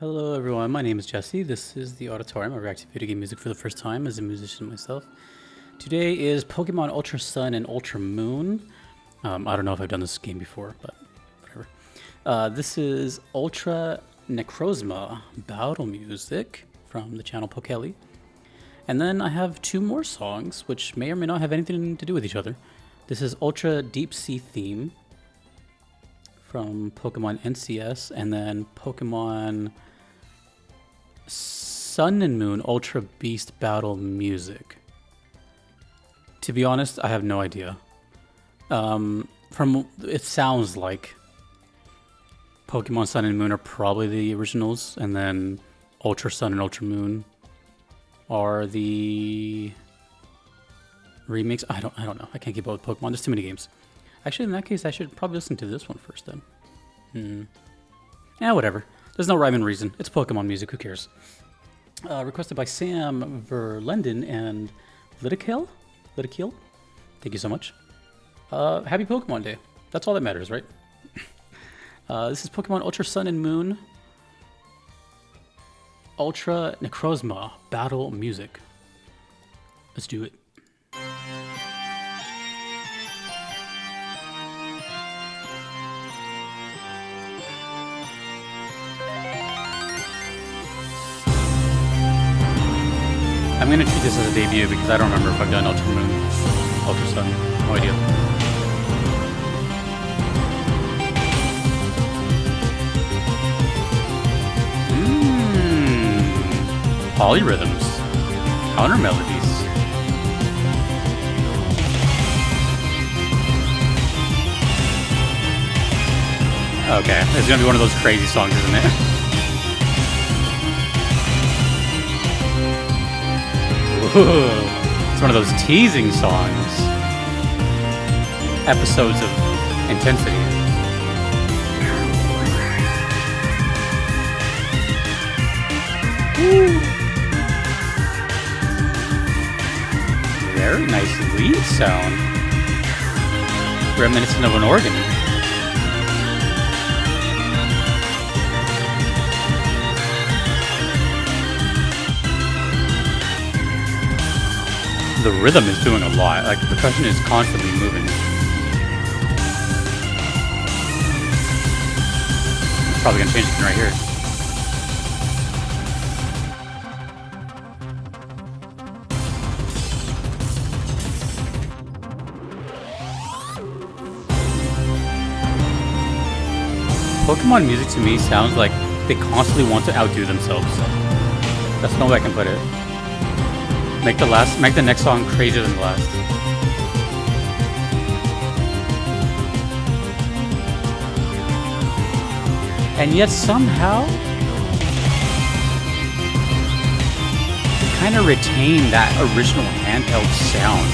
Hello everyone, my name is Jesse. This is the Auditorium. I react to video game music for the first time as a musician myself. Today is Pokemon Ultra Sun and Ultra Moon. I don't know if I've done this game before, but whatever. This is Ultra Necrozma battle music from the channel Pokeli. And then I have two more songs, which may or may not have anything to do with each other. This is Ultra Deep Sea Theme from Pokemon NCS, and then Pokemon Sun and Moon Ultra Beast Battle Music. To be honest, I have no idea. It sounds like Pokemon Sun and Moon are probably the originals, and then Ultra Sun and Ultra Moon are the remakes. I don't know. I can't keep up with Pokemon. There's too many games. Actually, in that case, I should probably listen to this one first then. Yeah, whatever. There's no rhyme and reason. It's Pokemon music. Who cares? Requested by Sam Verlinden and Lliteqiel. Thank you so much. Happy Pokemon Day. That's all that matters, right? This is Pokemon Ultra Sun and Moon Ultra Necrozma battle music. Let's do it. I'm going to treat this as a debut because I don't remember if I've done Ultra Moon, Ultra Sun. No idea. Polyrhythms. Counter melodies. Okay, it's going to be one of those crazy songs, isn't it? Ooh, it's one of those teasing songs. Episodes of intensity. Ooh. Very nice lead sound. Reminiscent of an organ. The rhythm is doing a lot. Like, the percussion is constantly moving. It's probably gonna change it right here. Pokemon music to me sounds like they constantly want to outdo themselves. That's no way I can put it. Make the next song crazier than the last. And yet somehow, they kind of retain that original handheld sound.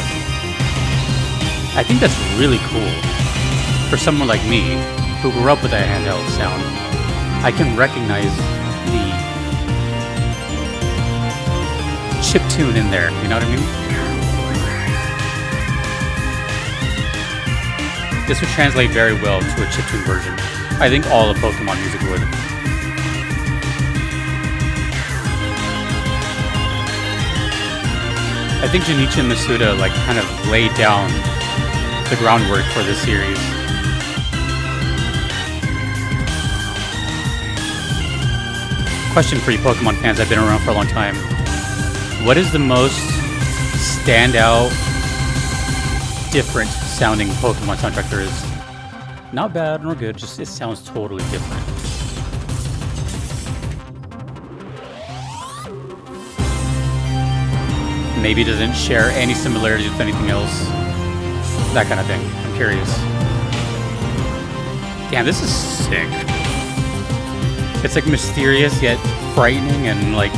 I think that's really cool. For someone like me, who grew up with that handheld sound, I can recognize the chiptune in there, you know what I mean? This would translate very well to a chiptune version. I think all of Pokemon music would. I think Junichi and Masuda kind of laid down the groundwork for this series. Question for you Pokemon fans, I've been around for a long time. What is the most standout, different sounding Pokemon soundtrack there is? Not bad nor good, just it sounds totally different. Maybe it doesn't share any similarities with anything else. That kind of thing. I'm curious. Damn, this is sick. It's like mysterious yet frightening and like...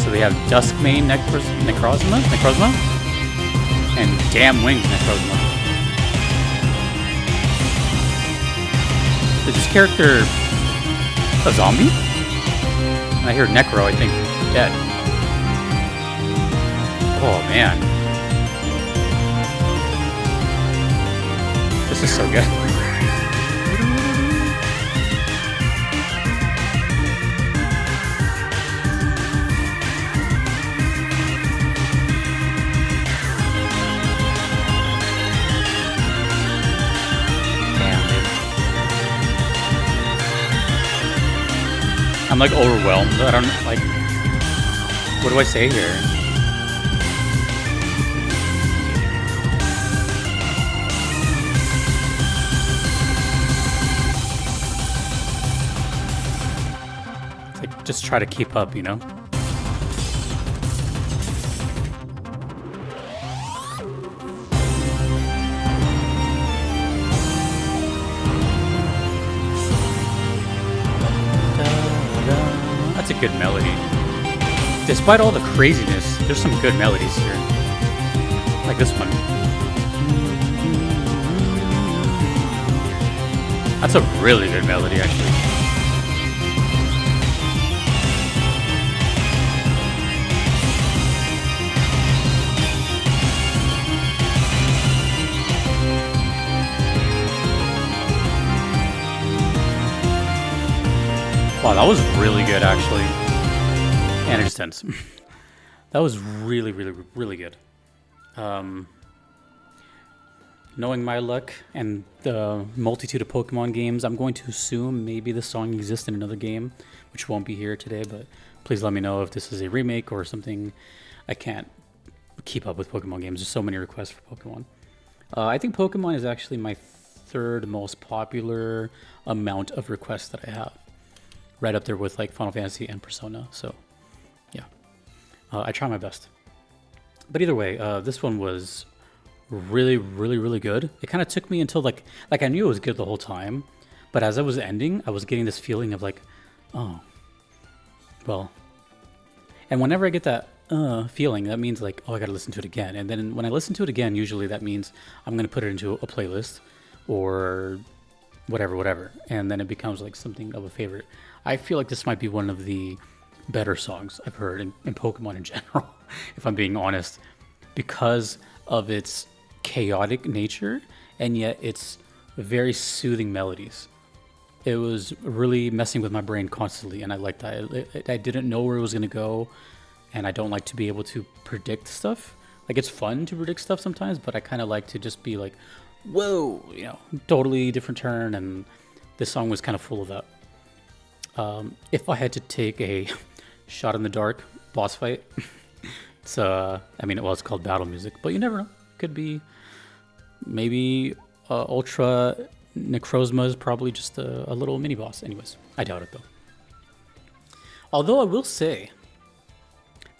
So we have Duskmane Necrozma, and Damn Wings Necrozma. Is this character a zombie? When I hear Necro, I think dead. Oh man. This is so good. I'm like overwhelmed. I don't like. What do I say here? It's like just try to keep up, you know? That's a good melody. Despite all the craziness, there's some good melodies here. Like this one. That's a really good melody, actually. Wow, that was really good, actually. And it just ends. That was really, really, really good. Knowing my luck and the multitude of Pokemon games, I'm going to assume maybe the song exists in another game, which won't be here today, but please let me know if this is a remake or something. I can't keep up with Pokemon games. There's so many requests for Pokemon. I think Pokemon is actually my third most popular amount of requests that I have. Right up there with like Final Fantasy and Persona. So, yeah, I try my best. But either way, this one was really, really, really good. It kind of took me until like I knew it was good the whole time, but as I was ending, I was getting this feeling of like, oh, well. And whenever I get that feeling, that means like, oh, I got to listen to it again. And then when I listen to it again, usually that means I'm going to put it into a playlist or whatever. And then it becomes like something of a favorite. I feel like this might be one of the better songs I've heard in Pokemon in general, if I'm being honest, because of its chaotic nature and yet its very soothing melodies. It was really messing with my brain constantly, and I liked that. I didn't know where it was going to go, and I don't like to be able to predict stuff. Like, it's fun to predict stuff sometimes, but I kind of like to just be like, whoa, you know, totally different turn, and this song was kind of full of that. If I had to take a shot in the dark boss fight, it's it's called battle music, but you never know. Could be maybe Ultra Necrozma is probably just a little mini boss. Anyways, I doubt it though. Although I will say,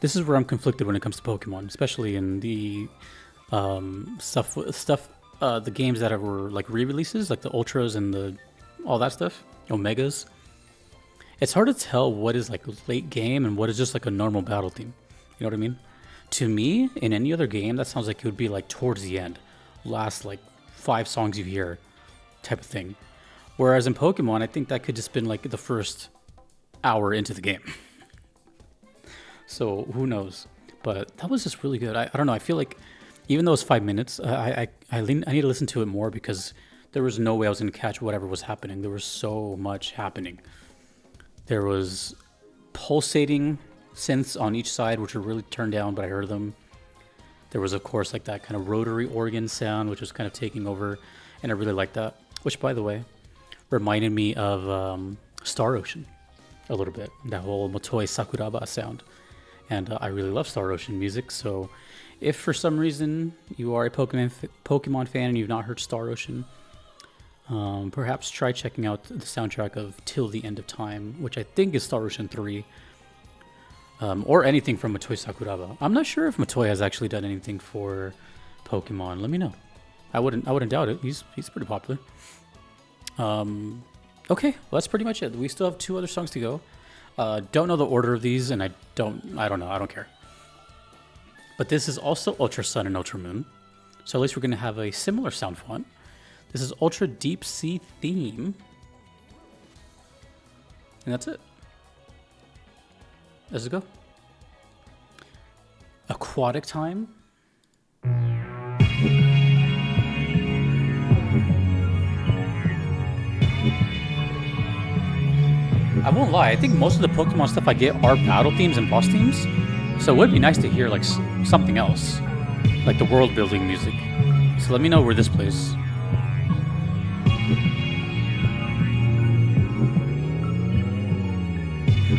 this is where I'm conflicted when it comes to Pokemon, especially in the the games that were like re-releases, like the Ultras and all that stuff, Omegas. It's hard to tell what is like late game and what is just like a normal battle theme. You know what I mean? To me, in any other game, that sounds like it would be like towards the end, last like 5 songs you hear, type of thing. Whereas in Pokemon, I think that could just been like the first hour into the game. So who knows? But that was just really good. I don't know. I feel like even though it's 5 minutes, I need to listen to it more because there was no way I was going to catch whatever was happening. There was so much happening. There was pulsating synths on each side, which were really turned down, but I heard them. There was, of course, like that kind of rotary organ sound, which was kind of taking over, and I really liked that. Which, by the way, reminded me of Star Ocean a little bit. That whole Motoi Sakuraba sound. And I really love Star Ocean music, so if for some reason you are a Pokemon fan and you've not heard Star Ocean, perhaps try checking out the soundtrack of Till the End of Time, which I think is Star Ocean 3, or anything from Motoi Sakuraba. I'm not sure if Motoi has actually done anything for Pokemon. Let me know. I wouldn't doubt it. He's pretty popular. Okay, well, that's pretty much it. We still have 2 other songs to go. Don't know the order of these, and I don't know. I don't care. But this is also Ultra Sun and Ultra Moon, so at least we're going to have a similar sound font. This is Ultra Deep Sea Theme. And that's it. Let's go. Aquatic Time. I won't lie, I think most of the Pokemon stuff I get are battle themes and boss themes. So it would be nice to hear like something else. Like the world building music. So let me know where this plays.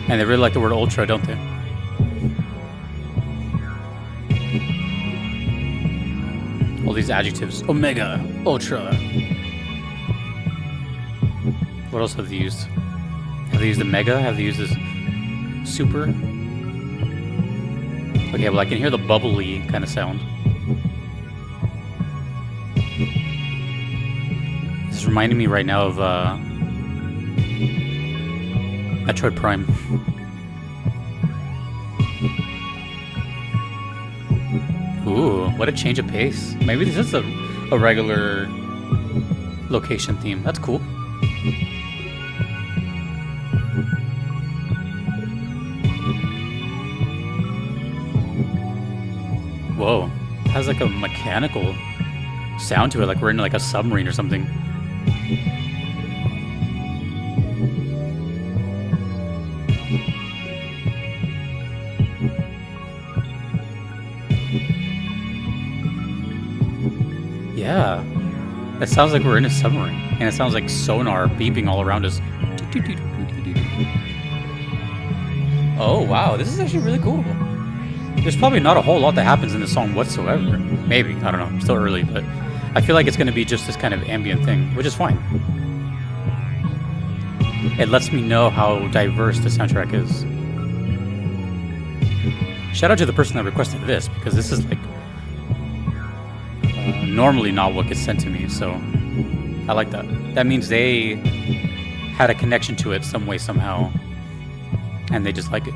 And they really like the word ultra, don't they? All these adjectives. Omega, ultra. What else have they used? Have they used the mega? Have they used this super? Okay, well I can hear the bubbly kind of sound. This is reminding me right now of Metroid Prime. Ooh, what a change of pace. Maybe this is a regular location theme. That's cool. Whoa, it has like a mechanical sound to it, like we're in like a submarine or something. Yeah, it sounds like we're in a submarine, and it sounds like sonar beeping all around us. Oh wow, this is actually really cool. There's probably not a whole lot that happens in this song whatsoever. Maybe, I don't know, still early, but I feel like it's going to be just this kind of ambient thing, which is fine. It lets me know how diverse the soundtrack is. Shout out to the person that requested this, because this is like normally not what gets sent to me, so I like that. That means they had a connection to it some way, somehow, and they just like it.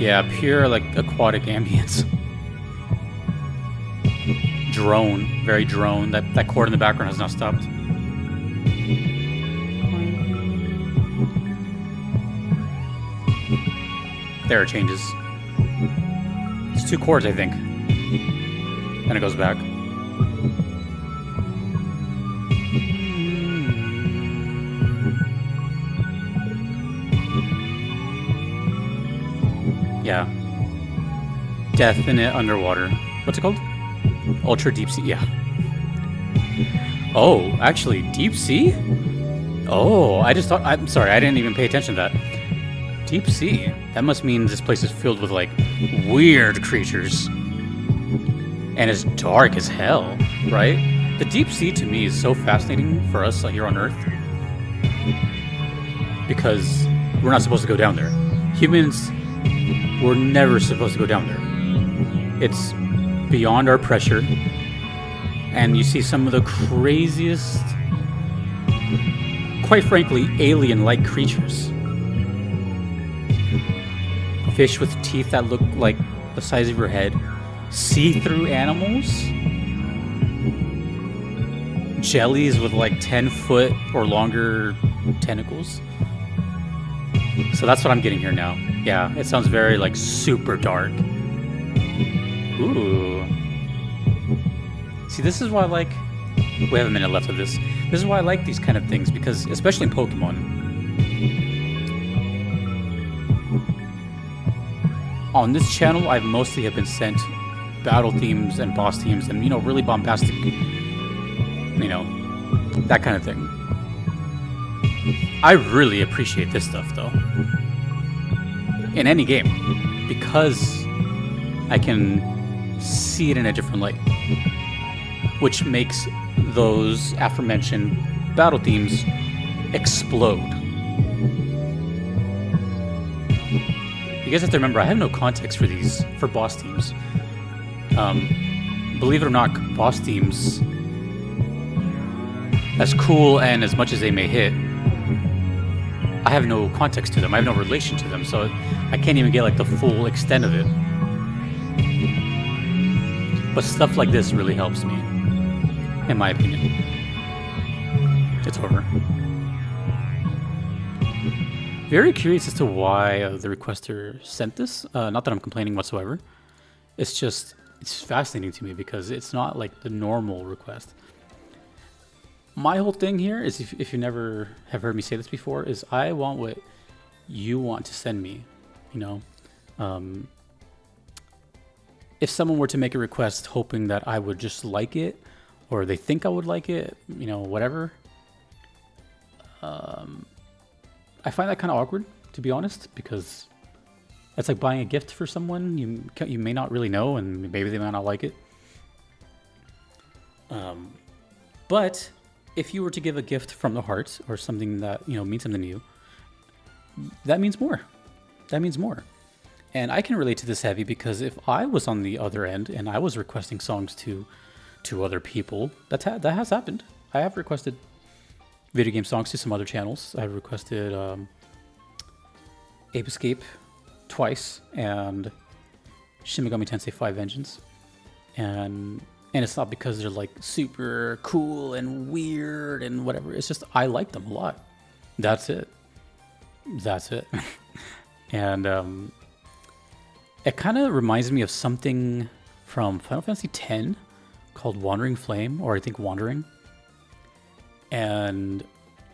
Yeah, pure like aquatic ambience. Drone, very drone. That chord in the background has not stopped. There it changes. It's 2 chords, I think. Then it goes back. Yeah. Definite underwater. What's it called? Ultra deep sea. Yeah. Oh, actually, deep sea? Oh, I just thought... I'm sorry, I didn't even pay attention to that. Deep sea? That must mean this place is filled with, like, weird creatures. And it's dark as hell, right? The deep sea, to me, is so fascinating for us here on Earth. Because we're not supposed to go down there. Humans... we're never supposed to go down there. It's beyond our pressure. And you see some of the craziest, quite frankly, alien-like creatures. Fish with teeth that look like the size of your head. See-through animals. Jellies with like 10-foot or longer tentacles. So that's what I'm getting here now. Yeah, it sounds very, like, super dark. Ooh. See, this is why I like... we have a minute left of this. This is why I like these kind of things, because, especially in Pokemon, on this channel, I've mostly have been sent battle themes and boss themes and, you know, really bombastic, you know, that kind of thing. I really appreciate this stuff, though. In any game, because I can see it in a different light, which makes those aforementioned battle themes explode. You guys have to remember, I have no context for these, for boss themes. Believe it or not, boss themes, as cool and as much as they may hit, I have no context to them. I have no relation to them, so I can't even get like the full extent of it. But stuff like this really helps me, in my opinion. It's over. Very curious as to why the requester sent this. Not that I'm complaining whatsoever. It's just, it's fascinating to me because it's not like the normal request. My whole thing here is, if you never have heard me say this before, is I want what you want to send me, you know? If someone were to make a request hoping that I would just like it, or they think I would like it, you know, whatever, I find that kind of awkward, to be honest, because it's like buying a gift for someone you may not really know, and maybe they might not like it. But if you were to give a gift from the heart or something that means something to you, that means more. That means more. And I can relate to this heavy because if I was on the other end and I was requesting songs to other people, that has happened. I have requested video game songs to some other channels. I've requested Ape Escape twice and Shin Megami Tensei 5 Vengeance. And it's not because they're like super cool and weird and whatever. It's just I like them a lot. That's it. And it kind of reminds me of something from Final Fantasy X called Wandering Flame, or I think Wandering. And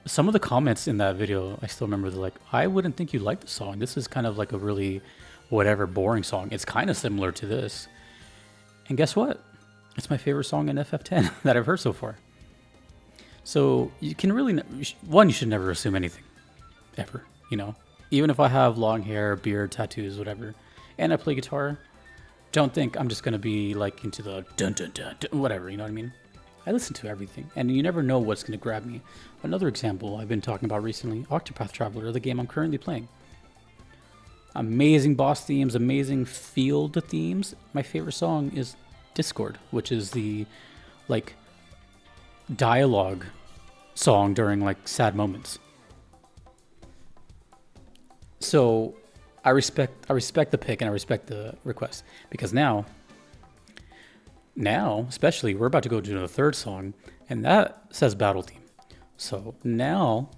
some of the comments in that video, I still remember, they're like, I wouldn't think you'd like the song. This is kind of like a really whatever boring song. It's kind of similar to this. And guess what? It's my favorite song in FF10 that I've heard so far. So you can really, you should never assume anything, ever, Even if I have long hair, beard, tattoos, whatever, and I play guitar, don't think I'm just going to be like into the dun dun dun, dun whatever, you know what I mean? I listen to everything, and you never know what's going to grab me. Another example I've been talking about recently, Octopath Traveler, the game I'm currently playing. Amazing boss themes, amazing field themes. My favorite song is Discord, which is the like dialogue song during like sad moments. So I respect the pick and I respect the request, because now especially we're about to go to the third song, and that says battle theme. So now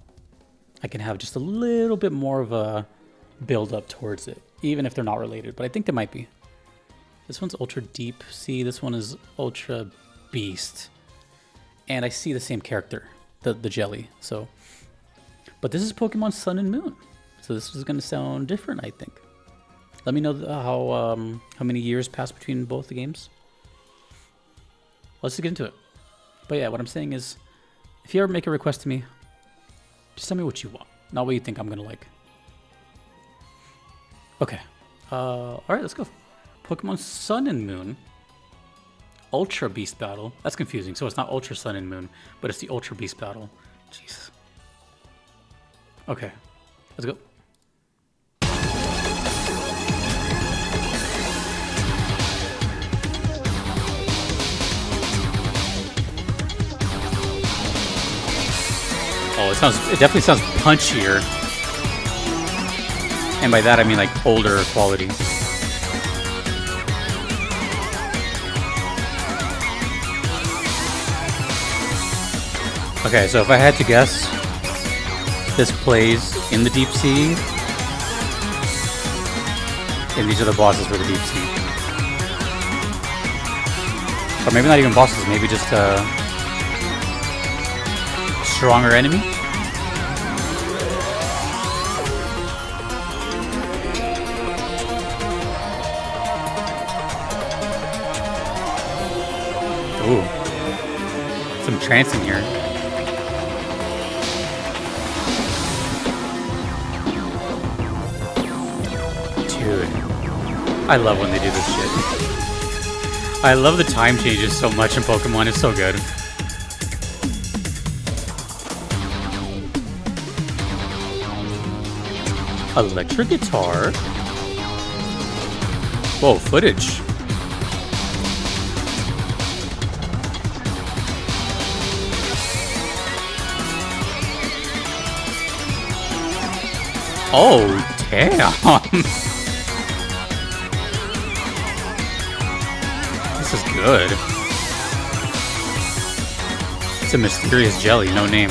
I can have just a little bit more of a build up towards it, even if they're not related, but I think they might be. This one's Ultra Deep Sea, this one is Ultra Beast. And I see the same character, the jelly. So, but this is Pokemon Sun and Moon. So this is going to sound different, I think. Let me know how many years passed between both the games. Let's just get into it. But yeah, what I'm saying is, if you ever make a request to me, just tell me what you want, not what you think I'm going to like. Okay. All right, let's go. Pokemon Sun and Moon. Ultra Beast Battle. That's confusing. So it's not Ultra Sun and Moon, but it's the Ultra Beast Battle. Jesus. Okay. Let's go. Oh, it definitely sounds punchier. And by that I mean like older quality. Okay, so if I had to guess, this plays in the Deep Sea, and these are the bosses for the Deep Sea. Or maybe not even bosses, maybe just a stronger enemy? Ooh. Some trancing here. Dude. I love when they do this shit. I love the time changes so much in Pokemon, it's so good. Electric guitar. Whoa, footage. Oh, damn. This is good. It's a mysterious jelly, no name.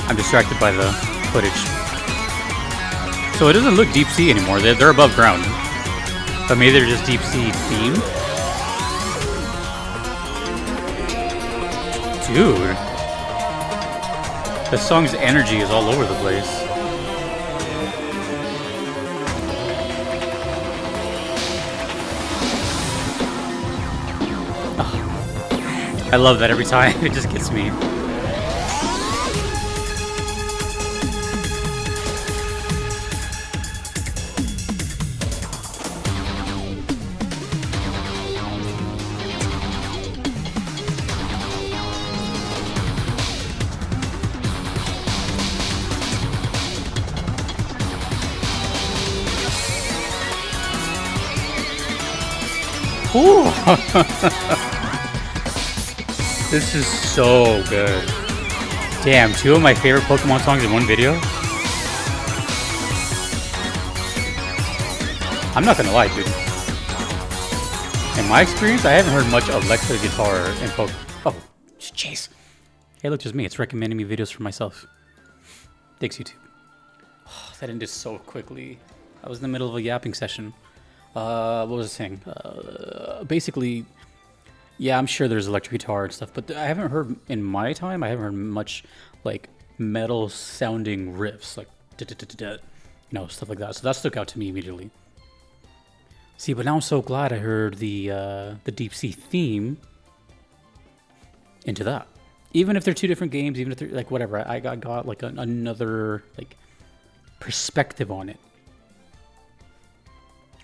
I'm distracted by the footage. So it doesn't look deep sea anymore. They're above ground. But maybe they're just deep sea themed. Dude. The song's energy is all over the place. I love that every time. It just gets me. Ooh. This is so good. Damn, 2 of my favorite Pokemon songs in one video? I'm not gonna lie, dude. In my experience, I haven't heard much electric guitar in Pokemon. Oh, jeez. Hey, look, just me. It's recommending me videos for myself. Thanks, YouTube. Oh, that ended so quickly. I was in the middle of a yapping session. What was I saying? Basically, yeah, I'm sure there's electric guitar and stuff, but I haven't heard, in my time, I haven't heard much, like, metal-sounding riffs, like, you know, stuff like that. So that stuck out to me immediately. See, but now I'm so glad I heard the Deep Sea theme into that. Even if they're 2 different games, even if they're, like, whatever, I got like, another, like, perspective on it.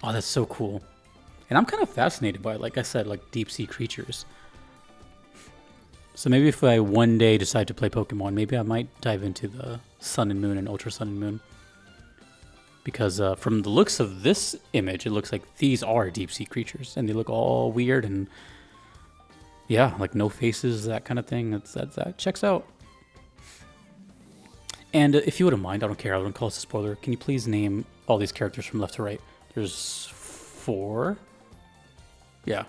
Oh, that's so cool. And I'm kind of fascinated by, like I said, like deep sea creatures. So maybe if I one day decide to play Pokemon, maybe I might dive into the Sun and Moon and Ultra Sun and Moon. Because from the looks of this image, it looks like these are deep sea creatures. And they look all weird and, yeah, like no faces, that kind of thing. That checks out. And if you wouldn't mind, I don't care, I wouldn't call this a spoiler. Can you please name all these characters from left to right? There's 4. Yeah.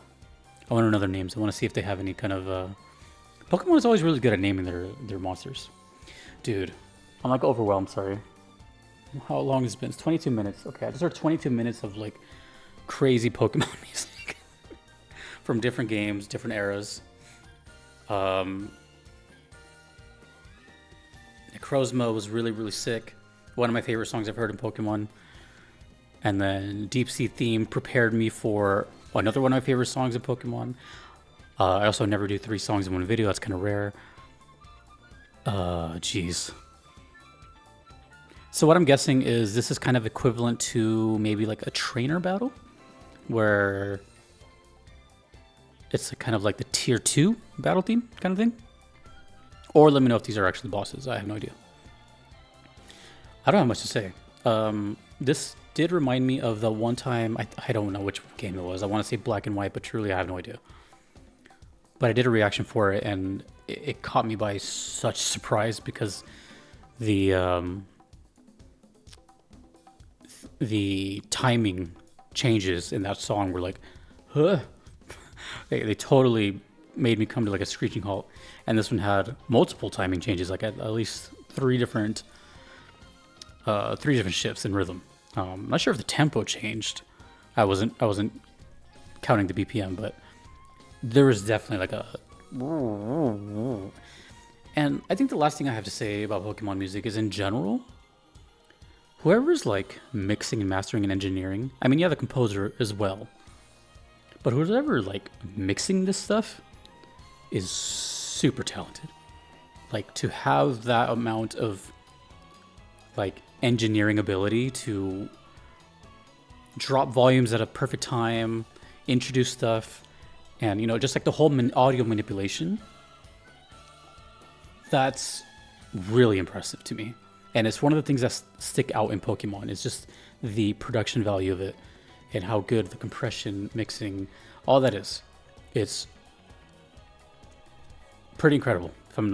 I want to know their names. I want to see if they have any kind of... Pokemon is always really good at naming their monsters. Dude, I'm like overwhelmed, sorry. How long has it been? It's 22 minutes. Okay, I just heard 22 minutes of like crazy Pokemon music. From different games, different eras. Necrozma was really, really sick. One of my favorite songs I've heard in Pokemon. And then Deep Sea Theme prepared me for another one of my favorite songs in Pokemon. I also never do 3 songs in one video. That's kind of rare. Jeez. So what I'm guessing is this is kind of equivalent to maybe like a trainer battle, where it's kind of like the tier 2 battle theme kind of thing. Or let me know if these are actually bosses. I have no idea. I don't have much to say. This did remind me of the one time, I don't know which game it was. I want to say Black and White, but truly I have no idea. But I did a reaction for it, and it caught me by such surprise because the timing changes in that song were like, huh. They totally made me come to like a screeching halt. And this one had multiple timing changes, like at least 3 different shifts in rhythm. I'm not sure if the tempo changed. I wasn't counting the BPM, but there was definitely like a... And I think the last thing I have to say about Pokemon music is, in general, whoever's like mixing and mastering and engineering, I mean, yeah, the composer as well, but whoever like mixing this stuff is super talented. Like, to have that amount of like engineering ability to drop volumes at a perfect time, introduce stuff, and, you know, just like the whole audio manipulation, that's really impressive to me. And it's one of the things that stick out in Pokemon. It's just the production value of it and how good the compression, mixing, all that is. It's pretty incredible,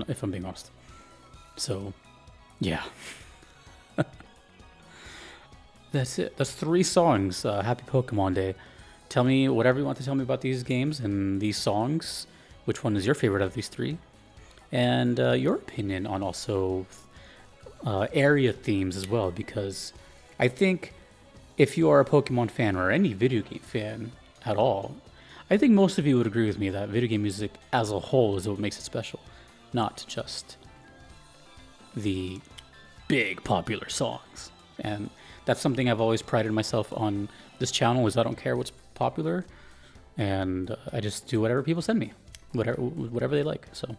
if I'm being honest. So, yeah. That's it. That's 3 songs. Happy Pokemon Day. Tell me whatever you want to tell me about these games and these songs. Which one is your favorite of these 3? And your opinion on also area themes as well. Because I think if you are a Pokemon fan or any video game fan at all, I think most of you would agree with me that video game music as a whole is what makes it special. Not just the big popular songs. And that's something I've always prided myself on this channel, is I don't care what's popular, and I just do whatever people send me. whatever they like. So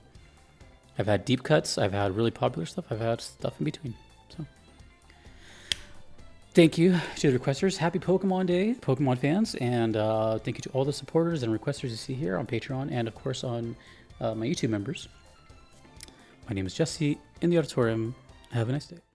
I've had deep cuts, I've had really popular stuff, I've had stuff in between. So thank you to the requesters. Happy Pokemon Day, Pokemon fans, and thank you to all the supporters and requesters you see here on Patreon and of course on my YouTube members. My name is Jesse in the auditorium. Have a nice day.